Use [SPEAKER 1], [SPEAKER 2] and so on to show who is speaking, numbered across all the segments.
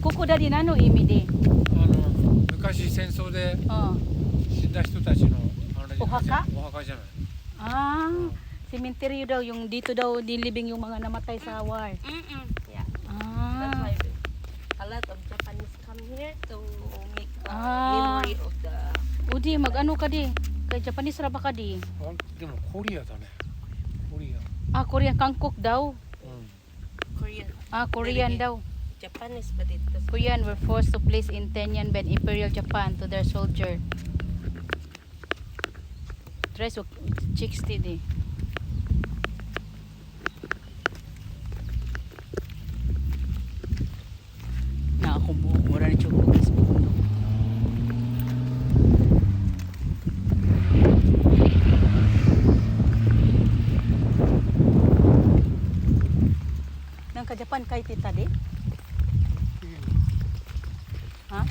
[SPEAKER 1] ここだり何の意味で？
[SPEAKER 2] 昔戦争で
[SPEAKER 1] うん。
[SPEAKER 2] 死んだ人たちのあれじゃない？
[SPEAKER 1] お墓？
[SPEAKER 2] お墓じゃない。
[SPEAKER 1] Ah, cemetery daw yung dito daw nilibing yung mga namatay sa war.
[SPEAKER 3] Yeah. That's
[SPEAKER 1] Ah.
[SPEAKER 3] why a lot of Japanese come here to make
[SPEAKER 1] Ah.
[SPEAKER 3] memory of the
[SPEAKER 1] Udi, mag-ano ka di? Kay Japanese ra ba ka di?
[SPEAKER 2] でもコリアだね。コリア。
[SPEAKER 1] Ah, Korean Kangkok daw.
[SPEAKER 3] Korean.
[SPEAKER 1] Ah, Korean
[SPEAKER 3] Maybe.
[SPEAKER 1] daw.
[SPEAKER 3] Japanese, but it's
[SPEAKER 1] Korean were forced to place in Tenyan by Imperial Japan to their soldier. Tres wag chicks di. Na ako buhok mura ni Choco Facebook no. Nang ka Japan kay tita di? Ha?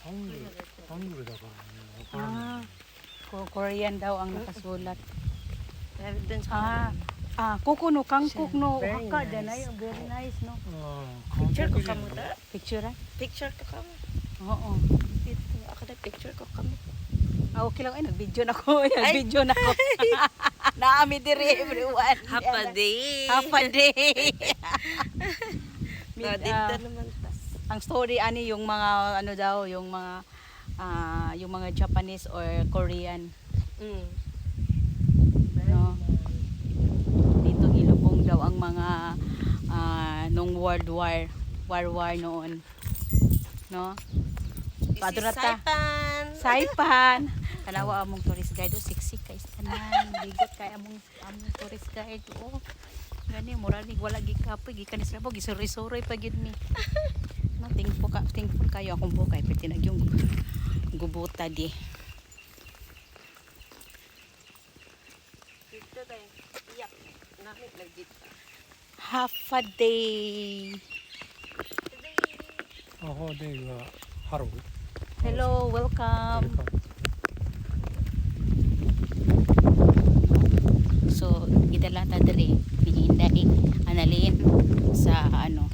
[SPEAKER 2] ハングルだからね。わからない
[SPEAKER 1] Ah, Korean daw ang nakasulat.
[SPEAKER 3] evidence.
[SPEAKER 1] Kuko no Kangkok no
[SPEAKER 3] Very
[SPEAKER 1] Haka
[SPEAKER 3] nice.
[SPEAKER 1] danay very nice no.
[SPEAKER 2] 韓
[SPEAKER 3] Picture
[SPEAKER 2] 国
[SPEAKER 3] ko
[SPEAKER 2] 人
[SPEAKER 3] kamo da.
[SPEAKER 1] Picture ay?
[SPEAKER 3] Picture ko kamo.
[SPEAKER 1] Oo.
[SPEAKER 3] Dito ako na picture ko kamo.
[SPEAKER 1] Okay lang ay nag-video na ko. Nag-video na ko. Naami diri everyone.
[SPEAKER 3] Half a day.
[SPEAKER 1] Half a day.
[SPEAKER 3] Dito naman tas.
[SPEAKER 1] Ang story ani yung mga ano daw, yung mga Japanese or Korean, no. Dito gilubong daw ang mga nung World War noon. No?
[SPEAKER 3] This is
[SPEAKER 1] Padurata.
[SPEAKER 3] Saipan.
[SPEAKER 1] Saipan. Tanawa among tourist guide, sexy kay tanan. Bigot kay among tourist guide. Oh. Gani mura ni wala gikapoy gikan sa bog gisuri-suri pa gid mi. No, thankful kayo akong buhok kay pitinag yung gubuta di.
[SPEAKER 3] Dito tayo. Iyak. Nakit legit.
[SPEAKER 1] Half a day.
[SPEAKER 2] アホデイはハロー。
[SPEAKER 1] Hello, welcome. So, idala ta diri ni Inday Analin sa ano,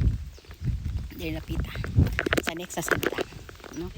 [SPEAKER 1] diri napita. Sa next sa Santa, no?